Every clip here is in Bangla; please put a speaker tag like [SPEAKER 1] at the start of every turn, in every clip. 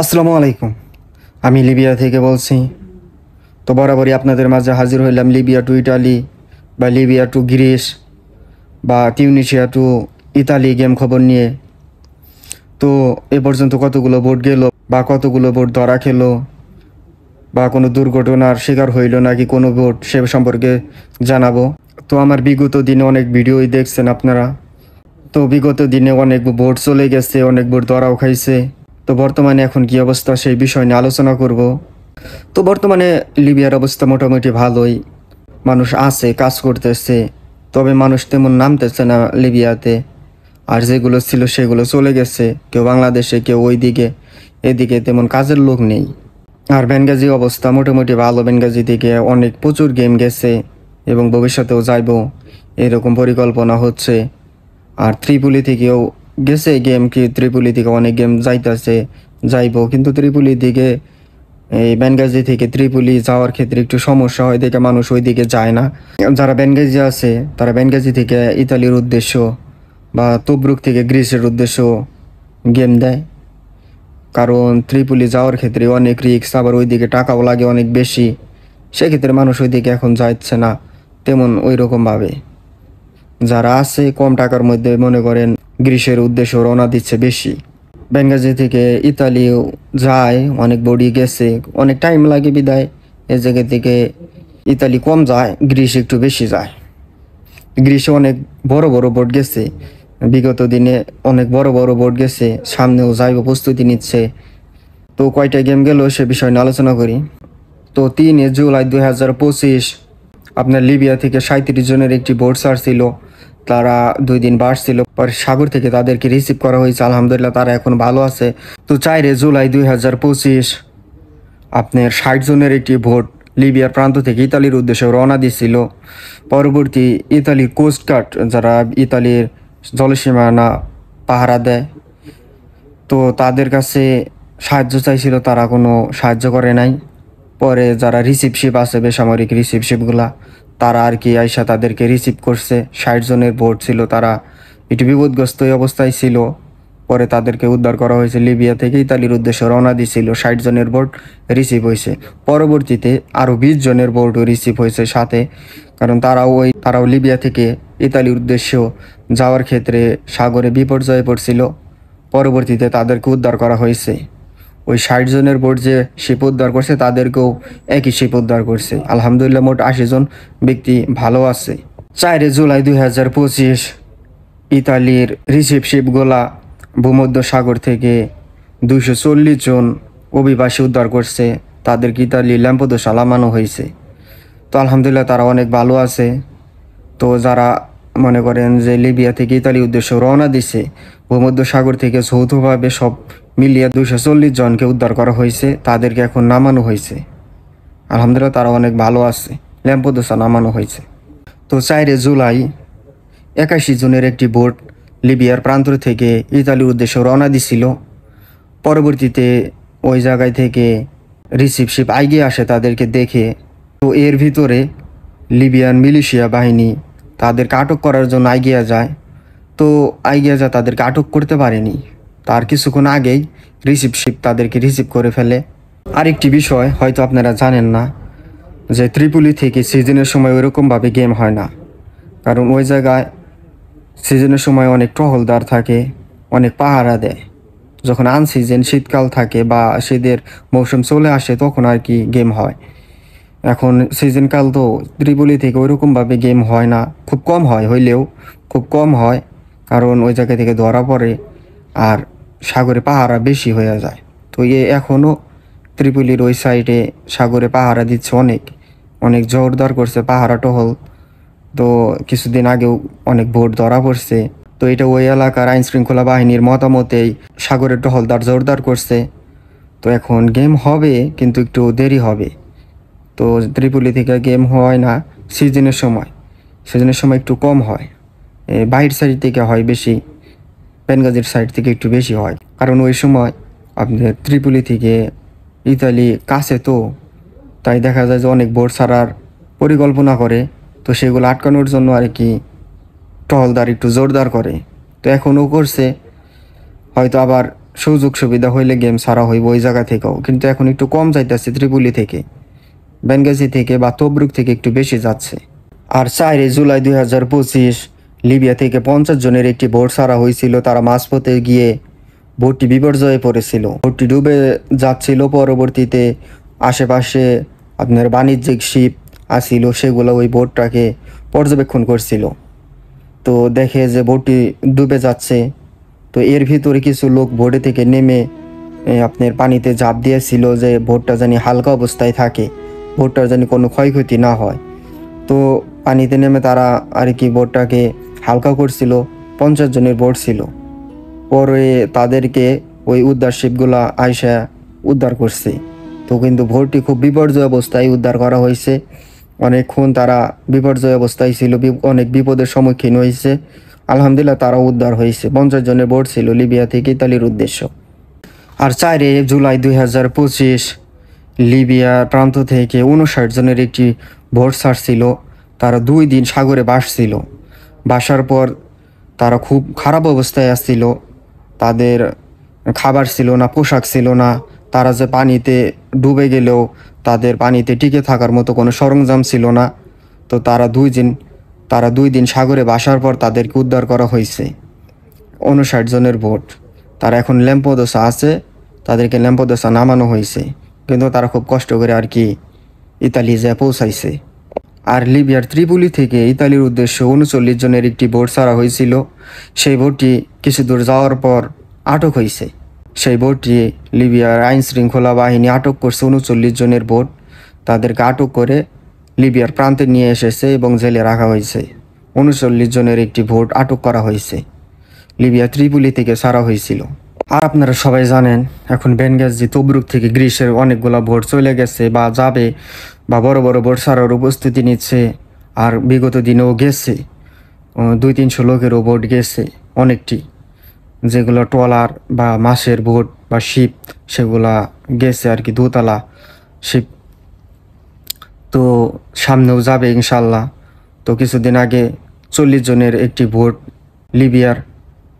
[SPEAKER 1] আসসালামু আলাইকুম। আমি লিবিয়া থেকে বলছি। তো বরাবরই আপনাদের মাঝে হাজির হইলাম লিবিয়া টু ইটালি বা লিবিয়া টু গ্রিস বা টিউনিশিয়া টু ইতালি গেম খবর নিয়ে। তো এ পর্যন্ত কতগুলো বোট গেল বা কতগুলো বোট ধরা খেলো বা কোনো দুর্ঘটনার শিকার হইল নাকি কোনো বোট সে সম্পর্কে জানাবো। তো আমার বিগত দিনে অনেক ভিডিওই দেখছেন আপনারা। তো বিগত দিনে অনেক বোট চলে গেছে, অনেক বোট ধরাও খাইছে। তো বর্তমানে এখন কি অবস্থা সেই বিষয় নিয়ে আলোচনা করব। তো বর্তমানে লিবিয়ার অবস্থা মোটামুটি ভালোই, মানুষ আছে, কাজ করতেছে, তবে মানুষ তেমন নামতেছে না লিবিয়াতে। আর যেগুলো ছিল সেগুলো চলে গেছে, কেউ বাংলাদেশে, কেউ ওইদিকে, এদিকে তেমন কাজের লোক নেই। আর বেনগাজি অবস্থা মোটামুটি ভালো, বেনগাজি থেকে অনেক প্রচুর গেম গেছে এবং ভবিষ্যতেও যাইব এরকম পরিকল্পনা হচ্ছে। আর ত্রিপুলি থেকেও গেছে গেম, কি ত্রিপুলি থেকে অনেক গেম যাইতেছে, যাইব, কিন্তু ত্রিপুলি দিকে এই বেনগাজি থেকে ত্রিপুলি যাওয়ার ক্ষেত্রে একটু সমস্যা হয় দেখে মানুষ ওই দিকে যায় না। যারা বেনগাজি আছে তারা বেনগাজি থেকে ইতালির উদ্দেশ্য বা তবরুক থেকে গ্রিসের উদ্দেশ্য গেম দেয়, কারণ ত্রিপুলি যাওয়ার ক্ষেত্রে অনেক রিস্ক, আবার ওইদিকে টাকাও লাগে অনেক বেশি। সেক্ষেত্রে মানুষ ওইদিকে এখন যাচ্ছে না তেমন ওই রকমভাবে। যারা আছে কম টাকার মধ্যে মনে করেন গ্রিসের উদ্দেশ্য রওনা দিচ্ছে বেশি। বেঙ্গাজি থেকে ইতালিও যায়, অনেক বডি গেছে, অনেক টাইম লাগে বিদায় এ জায়গা থেকে ইতালি কম যায়, গ্রিস একটু বেশি যায়। গ্রিসে অনেক বড় বড় বোট গেছে, বিগত দিনে অনেক বড় বড় বোট গেছে, সামনেও যাইব, প্রস্তুতি নিচ্ছে। তো কয়টা গেম গেল সে বিষয় নিয়ে আলোচনা করি। তো 3 জুলাই 2025 আপনার লিবিয়া থেকে 37 জনের একটি বোট ছাড়ছিল। তারা 2 দিন বাড়ছিল, পরে সাগর থেকে তাদেরকে রিসিভ করা হয়েছে, আলহামদুলিল্লাহ তারা এখন ভালো আছে। তো 4 জুলাই 2025 আপনার 60 জনের একটি বোট লিবিয়ার প্রান্ত থেকে ইতালির উদ্দেশ্যে রওনা দিছিল। পরবর্তী ইতালির কোস্টগার্ড, যারা ইতালির জলসীমানা পাহারা দেয়, তো তাদের কাছে সাহায্য চাইছিল, তারা কোনো সাহায্য করে নাই। পরে যারা রিসিভশিপ আছে, বেসামরিক রিসিভশিপগুলা, তারা আর কি আইসা তাদেরকে রিসিভ করছে। 60 জনের বোট ছিল, তারা একটু বিপদগ্রস্ত অবস্থায় ছিল। পরে তাদেরকে উদ্ধার করা হয়েছে, লিবিয়া থেকে ইতালির উদ্দেশ্যে রওনা দিছিল। 60 জনের বোট রিসিভ হয়েছে। পরবর্তীতে আরও 20 জনের বোটও রিসিভ হয়েছে সাথে, কারণ তারাও লিবিয়া থেকে ইতালির উদ্দেশ্যে যাওয়ার ক্ষেত্রে সাগরে বিপর্যয়ে পড়ছিল। পরবর্তীতে তাদেরকে উদ্ধার করা হয়েছে। ওই 60 জনের বোট যে শিপ উদ্ধার করছে তাদেরকেও একই শিপ উদ্ধার করছে। আলহামদুলিল্লাহ মোট 80 জন ব্যক্তি ভালো আছে। 4 জুলাই 2025 ইতালির রিসিভ শিপগুলা ভূমধ্য সাগর থেকে 240 জন অভিবাসী উদ্ধার করছে, তাদেরকে ইতালি ল্যাম্পোদোসা নামানো হয়েছে। তো আলহামদুলিল্লাহ তারা অনেক ভালো আছে। তো যারা মনে করেন যে লিবিয়া থেকে ইতালি উদ্দেশ্যে রওনা দিছে, ভূমধ্য সাগর থেকে যৌথভাবে সব মিলিয়ে 240 জনকে উদ্ধার করা হয়েছে, তাদেরকে এখন নামানো হয়েছে। আলহামদুলিল্লাহ তারা অনেক ভালো আছে, ল্যাম্পোদোসা নামানো হয়েছে। তো 4 জুলাই 81 জনের একটি বোট লিবিয়ার প্রান্ত থেকে ইতালির উদ্দেশ্যে রওনা দিছিল। পরবর্তীতে ওই জায়গায় থেকে রিসিভ শিপ এগিয়ে আসে তাদেরকে দেখে। তো এর ভিতরে লিবিয়ান মিলিশিয়া বাহিনী তাদেরকে আটক করার জন্য এগিয়ে যায়। তো এগিয়ে যায়, তাদেরকে আটক করতে পারেনি। তার কিছুক্ষণ আগেই রিসিভ শিপ তাদেরকে রিসিভ করে ফেলে। আরেকটি বিষয় হয়তো আপনারা জানেন না, যে ত্রিপুলি থেকে সিজনের সময় ওইরকমভাবে গেম হয় না, কারণ ওই জায়গায় সিজনের সময় অনেক টহলদার থাকে, অনেক পাহারা দেয়। যখন আনসিজন শীতকাল থাকে বা শীতের মৌসুম চলে আসে তখন আর কি গেম হয়। এখন সিজনকাল, তো ত্রিপুলি থেকে ওইরকমভাবে গেম হয় না, খুব কম হয়, হইলেও খুব কম হয়, কারণ ওই জায়গা থেকে ধরা পড়ে আর সাগরে পাহারা বেশি হয়ে যায়। তো এখনও ত্রিপুলির ওই সাইডে সাগরে পাহারা দিচ্ছে, অনেক অনেক জোরদার করছে পাহারা টহল। তো কিছুদিন আগেও অনেক বোট ধরা পড়ছে। তো এটা ওই এলাকার আইন শৃঙ্খলা বাহিনীর মতামতেই সাগরের টহলদার জোরদার করছে। তো এখন গেম হবে, কিন্তু একটু দেরি হবে। তো ত্রিপুলি থেকে গেম হয় না সিজনের সময়, সিজনের সময় একটু কম হয়, বাইরের সাইড থেকে হয় বেশি, বেনগাজির সাইড থেকে একটু বেশি হয়, কারণ ওই সময় আপনাদের ত্রিপুলি থেকে ইতালি কাছে, তো তাই দেখা যায় যে অনেক বোট ছাড়ার পরিকল্পনা করে। তো সেগুলো আটকানোর জন্য আর কি টহলদার একটু জোরদার করে। তো এখনও করছে, হয়তো আবার সুযোগ সুবিধা হইলে গেম ছাড়া হইব ওই জায়গা থেকেও, কিন্তু এখন একটু কম যাইতেছে ত্রিপুলি থেকে, বেনগাজি থেকে বা তবরুক থেকে একটু বেশি যাচ্ছে। আর 4 জুলাই 2025 লিবিয়া থেকে 50 জনের একটি বোট ছাড়া হয়েছিল। তারা মাঝপথে গিয়ে বোটটি বিপর্যয়ে পড়েছিল, বোটটি ডুবে যাচ্ছিল। পরবর্তীতে আশেপাশে আপনার বাণিজ্যিক শিপ আসিল, সেগুলো ওই বোটটাকে পর্যবেক্ষণ করছিল। তো দেখে যে বোটটি ডুবে যাচ্ছে, তো এর ভিতরে কিছু লোক বোটে থেকে নেমে আপনার পানিতে ঝাঁপ দিয়েছিল যে বোটটা জানি হালকা অবস্থায় থাকে, বোটটার জানি কোনো ক্ষয়ক্ষতি না হয়। তো পানিতে নেমে তারা আর কি বোটটাকে হালকা করছিল। 50 জনের বোট ছিল। পরে তাদেরকে ওই উদ্ধার শিপগুলা আইসা উদ্ধার করছে। তো কিন্তু বোটটি খুব বিপর্যয় অবস্থায় উদ্ধার করা হয়েছে। অনেকক্ষণ তারা বিপর্যয় অবস্থায় ছিল, অনেক বিপদের সম্মুখীন হয়েছে। আলহামদুলিল্লাহ তারা উদ্ধার হয়েছে। 50 জনের বোট ছিল লিবিয়া থেকে ইতালির উদ্দেশ্য। আর 4 জুলাই 2025 লিবিয়ার প্রান্ত থেকে 59 জনের একটি বোট ছাড়ছিল। তারা 2 দিন সাগরে ভাসছিল। ভাসার পর তারা খুব খারাপ অবস্থায় আসছিল। তাদের খাবার ছিল না, পোশাক ছিল না। তারা যে পানিতে ডুবে গেলেও তাদের পানিতে টিকে থাকার মতো কোনো সরঞ্জাম ছিল না। তো তারা 2 দিন সাগরে ভাসার পর তাদেরকে উদ্ধার করা হয়েছে। 59 জনের বোট। তারা এখন ল্যাম্পোদোসা আছে, তাদেরকে ল্যাম্পোদোসা নামানো হয়েছে, কিন্তু তারা খুব কষ্ট করে আর কি ইতালি যেয়ে পৌঁছাইছে। আর লিবিয়ার ত্রিপুলি থেকে ইতালির উদ্দেশ্যে 39 জনের একটি বোট ছাড়া হয়েছিল। সেই বোটটি কিছু দূর যাওয়ার পর আটক হয়েছে। সেই বোটটি লিবিয়ার আইন শৃঙ্খলা বাহিনী আটক করছে 39 জনের বোট। তাদেরকে আটক করে লিবিয়ার প্রান্তে নিয়ে এসেছে এবং জেলে রাখা হয়েছে। 39 জনের একটি বোট আটক করা হয়েছে, লিবিয়া ত্রিপুলি থেকে ছাড়া হয়েছিল। আর আপনারা সবাই জানেন এখন বেনগাজি তবরুক থেকে গ্রিসের অনেকগুলো বোট চলে গেছে বা যাবে, বা বড় বড় বোট ছাড়ার উপস্থিতি নিচ্ছে। আর বিগত দিনেও গেছে, 200-300 লোকেরও বোট গেছে অনেকটি, যেগুলো ট্রলার বা মাছের বোট বা শিপ সেগুলা গেছে আর কি, দোতলা শিপ। তো সামনেও যাবে ইনশাল্লাহ। তো কিছুদিন আগে 40 জনের একটি বোট লিবিয়ার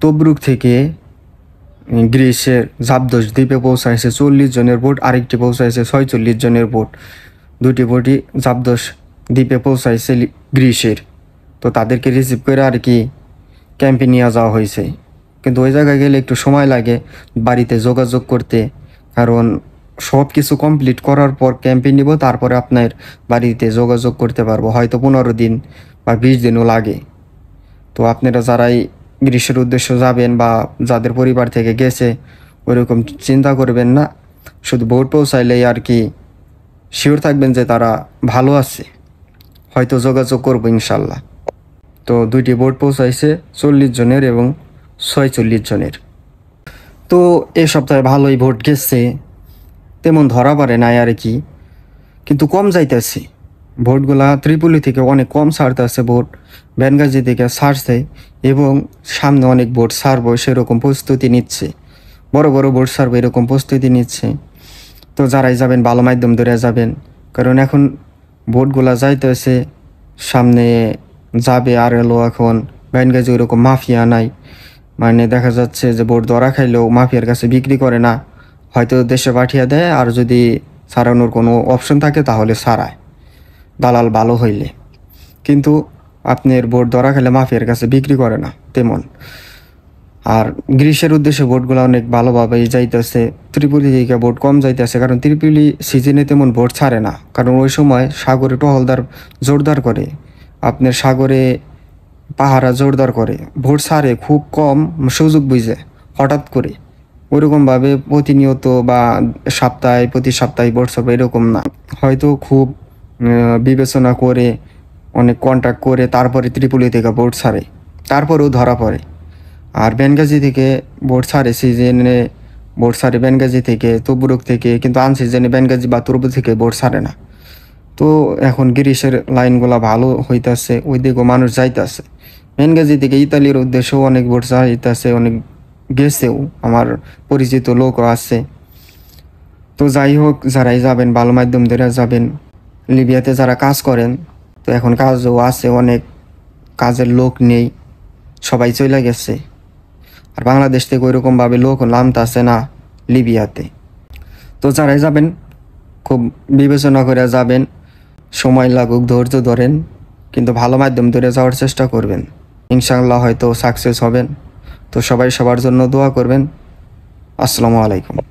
[SPEAKER 1] তবরুক থেকে গ্রিসের জাবদোস দ্বীপে পৌঁছাইছে। 40 জনের বোট, আরেকটি পৌঁছাইছে 46 জনের বোট। 2টি বোটই জাবদোস দ্বীপে পৌঁছাইছে গ্রিসের। তো তাদেরকে রিসিভ করে আর কি ক্যাম্পে নিয়ে যাওয়া হয়েছে। কিন্তু ওই জায়গায় গেলে একটু সময় লাগে বাড়িতে যোগাযোগ করতে, কারণ সব কিছু কমপ্লিট করার পর ক্যাম্পে নিব, তারপরে আপনার বাড়িতে যোগাযোগ করতে পারবো। হয়তো 15 দিন বা 20 দিনও লাগে। তো আপনারা যারাই গ্রীষ্মের উদ্দেশ্য যাবেন বা যাদের পরিবার থেকে গেছে, ওইরকম চিন্তা করবেন না। শুধু বোট পৌঁছাইলেই আর কি শিওর থাকবেন যে তারা ভালো আছে, হয়তো যোগাযোগ করবো ইনশাল্লাহ। তো 2টি বোট পৌঁছাইছে 40 জনের এবং 46 জনের। তো এ সপ্তাহে ভালোই বোট গেছে, তেমন ধরা পড়ে নাই আর কি, কিন্তু কম যাইতেছে বোটগুলা। ত্রিপুলি থেকে অনেক কম ছাড়তেছে বোট, বেনগাজি থেকে ছাড়ছে এবং সামনে অনেক বোট ছাড়বো সেরকম প্রস্তুতি নিচ্ছে। বড় বড় বোট ছাড়বো এরকম প্রস্তুতি নিচ্ছে। তো যারাই যাবেন ভালো মাধ্যম ধরে যাবেন, কারণ এখন বোটগুলা যাইতেছে সামনে যাবে। আর এলো এখন বেনগাজি ওইরকম মাফিয়া নাই, মানে দেখা যাচ্ছে যে বোট ধরা খাইলেও মাফিয়ার কাছে বিক্রি করে না, হয়তো দেশে পাঠিয়ে দেয়। আর যদি ছাড়ানোর কোনো অপশন থাকে তাহলে ছাড়ায় দালাল ভালো হইলে, কিন্তু আপনার বোট ধরা খেলে মাফিয়ার কাছে বিক্রি করে না তেমন। আর গ্রীষ্মের উদ্দেশ্যে বোটগুলো অনেক ভালোভাবেই যাইতেছে। ত্রিপুলি থেকে বোট কম যাইতেছে, কারণ ত্রিপুলি সিজনে তেমন বোট ছাড়ে না, কারণ ওই সময় সাগরে টহলদার জোরদার করে, আপনার সাগরে পাহারা জোরদার করে। বোট ছাড়ে খুব কম, সুযোগ বুঝে হঠাৎ করে, ওইরকমভাবে প্রতিনিয়ত বা প্রতি সপ্তাহে বোট ছাড়বে এরকম না। হয়তো খুব বিবেচনা করে অনেক কন্ট্যাক্ট করে তারপরে ত্রিপুলি থেকে বোট ছাড়ে, তারপরেও ধরা পড়ে। আর বেনগাজি থেকে বোট ছাড়ে সিজনে, বোট ছাড়ে বেনগাজি থেকে তবরুক থেকে, কিন্তু আনসিজনে বেনগাজি বা তবরুক থেকে বোট ছাড়ে না। তো এখন গ্রিসের লাইনগুলো ভালো হইতেছে, ওই দিকেও মানুষ যাইতেছে। বেনগাজি থেকে ইতালির উদ্দেশ্যেও অনেক বোট যাইতেছে, অনেক গেছেও, আমার পরিচিত লোকও আছে। তো যাই হোক, যারাই যাবেন ভালো মাধ্যম ধরে যাবেন। লিবিয়াতে যারা কাজ করেন, তো এখন কাজও আছে, অনেক কাজের লোক নেই, সবাই চলে গেছে। আর বাংলাদেশ থেকে ওইরকমভাবে লোক নামতাছে না লিবিয়াতে। তো যারাই যাবেন খুব বিবেচনা করে যাবেন, সময় লাগুক, ধৈর্য ধরেন, কিন্তু ভালো মাধ্যম ধরে যাওয়ার চেষ্টা করবেন। ইনশাআল্লাহ হয়তো সাকসেস হবেন। তো সবাই সবার জন্য দোয়া করবেন। আসসালামু আলাইকুম।